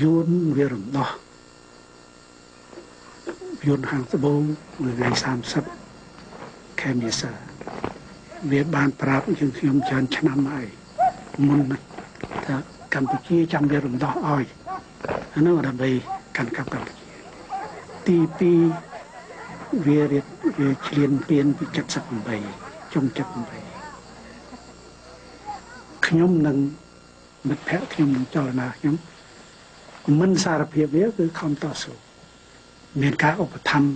យួនវារំដោះយួនខាងត្បូងថ្ងៃ30 ខែមេសាវាបានប្រាប់យើងខ្ញុំច្រើនឆ្នាំហើយមុនថាកម្ពុជាចាំវារំដោះឲ្យអានោះដើម្បីកាន់កាប់កម្ពុជាទី2វាឆ្លៀនពៀនពី78ចុង78ខ្ញុំនឹងមិត្តភ័ក្តិខ្ញុំនឹងចលនាខ្ញុំមិនសារភាពវាគឺខំតស៊ូមានការឧបត្ថម្ភ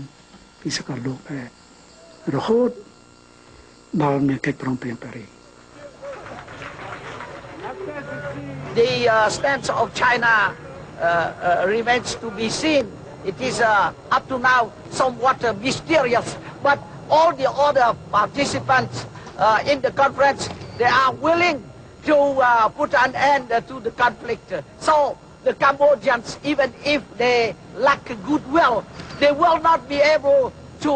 ពីសកលលោកដែររហូតដល់មានកិច្ចព្រមព្រៀងប៉ារីស The stance of China remains to be seen. It is up to now somewhat mysterious, but all the other participants in the conference, they are willing to put an end to the conflict. So the Cambodians, even if they lack goodwill, they will not be able to,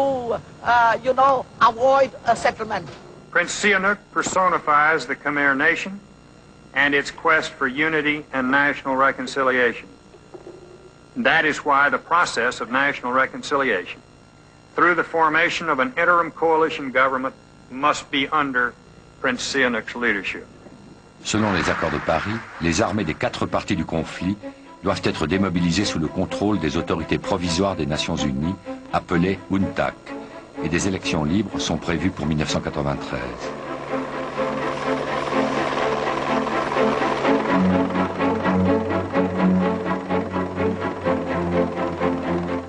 avoid a settlement. Prince Sihanouk personifies the Khmer nation and its quest for unity and national reconciliation. That is why the process of national reconciliation, through the formation of an interim coalition government, must be under Prince Sihanouk's leadership. Selon les accords de Paris, les armées des 4 parties du conflit doivent être démobilisées sous le contrôle des autorités provisoires des Nations Unies, appelées UNTAC, et des élections libres sont prévues pour 1993.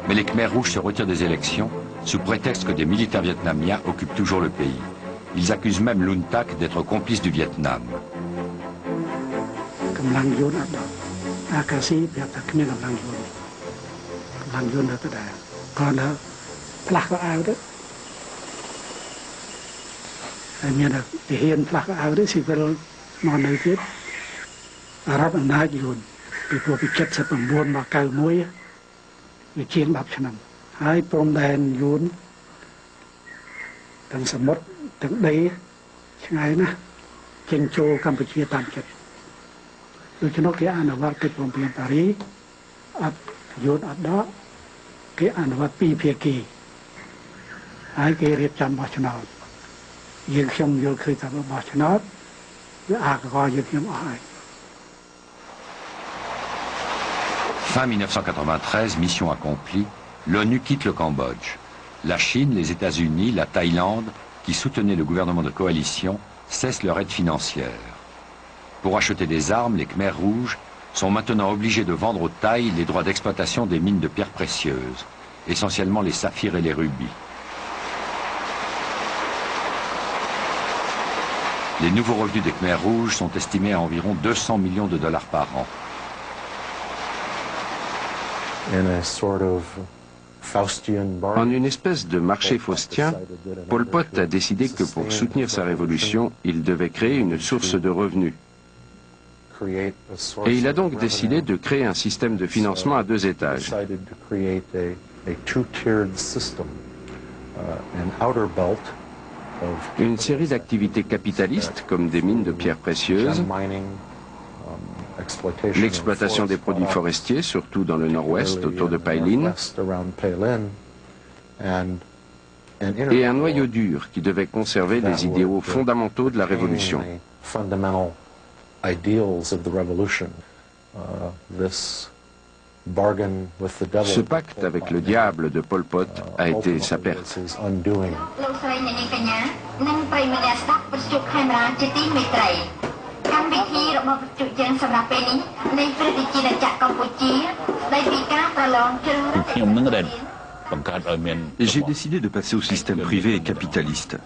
Mais les Khmers rouges se retirent des élections sous prétexte que des militaires vietnamiens occupent toujours le pays. Ils accusent même l'UNTAC d'être complice du Vietnam. Fin 1993, mission accomplie, l'ONU quitte le Cambodge. La Chine, les États-Unis, la Thaïlande, qui soutenaient le gouvernement de coalition, cessent leur aide financière. Pour acheter des armes, les Khmers rouges sont maintenant obligés de vendre aux Thaïs les droits d'exploitation des mines de pierres précieuses, essentiellement les saphirs et les rubis. Les nouveaux revenus des Khmers rouges sont estimés à environ 200 millions de dollars par an. En une espèce de marché faustien, Pol Pot a décidé que pour soutenir sa révolution, il devait créer une source de revenus. Et il a donc décidé de créer un système de financement à 2 étages. Une série d'activités capitalistes comme des mines de pierres précieuses, l'exploitation des produits forestiers, surtout dans le nord-ouest, autour de Pailin, et un noyau dur qui devait conserver les idéaux fondamentaux de la révolution. Ce pacte avec le diable de Pol Pot a été sa perte. J'ai décidé de passer au système privé et capitaliste.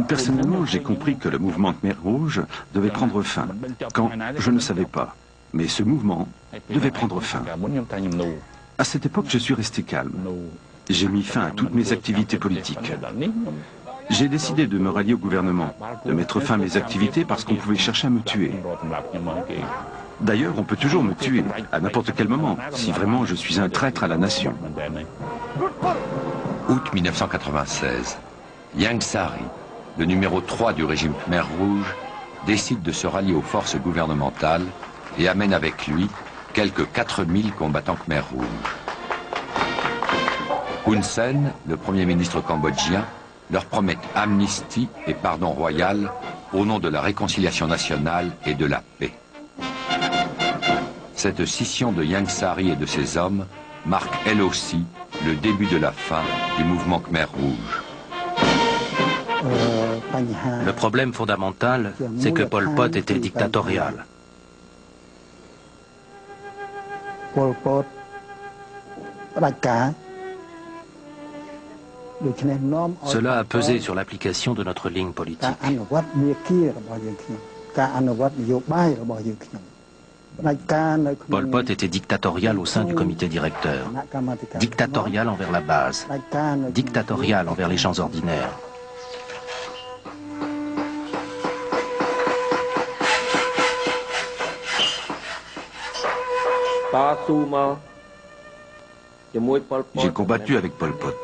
Personnellement, j'ai compris que le mouvement Khmer Rouge devait prendre fin, quand je ne savais pas. Mais ce mouvement devait prendre fin. À cette époque, je suis resté calme. J'ai mis fin à toutes mes activités politiques. J'ai décidé de me rallier au gouvernement, de mettre fin à mes activités parce qu'on pouvait chercher à me tuer. D'ailleurs, on peut toujours me tuer, à n'importe quel moment, si vraiment je suis un traître à la nation. Août 1996, Ieng Sary, le numéro 3 du régime Khmer Rouge, décide de se rallier aux forces gouvernementales et amène avec lui quelques 4000 combattants Khmer rouges. Hun Sen, le Premier ministre cambodgien, leur promet amnistie et pardon royal au nom de la réconciliation nationale et de la paix. Cette scission de Ieng Sary et de ses hommes marque elle aussi le début de la fin du mouvement Khmer rouge. Le problème fondamental, c'est que Pol Pot était dictatorial. Cela a pesé sur l'application de notre ligne politique. Pol Pot était dictatorial au sein du comité directeur, dictatorial envers la base, dictatorial envers les gens ordinaires. J'ai combattu avec Pol Pot,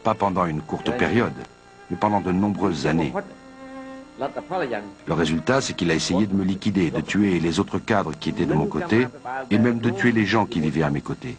pas pendant une courte période, mais pendant de nombreuses années. Le résultat, c'est qu'il a essayé de me liquider, de tuer les autres cadres qui étaient de mon côté, et même de tuer les gens qui vivaient à mes côtés.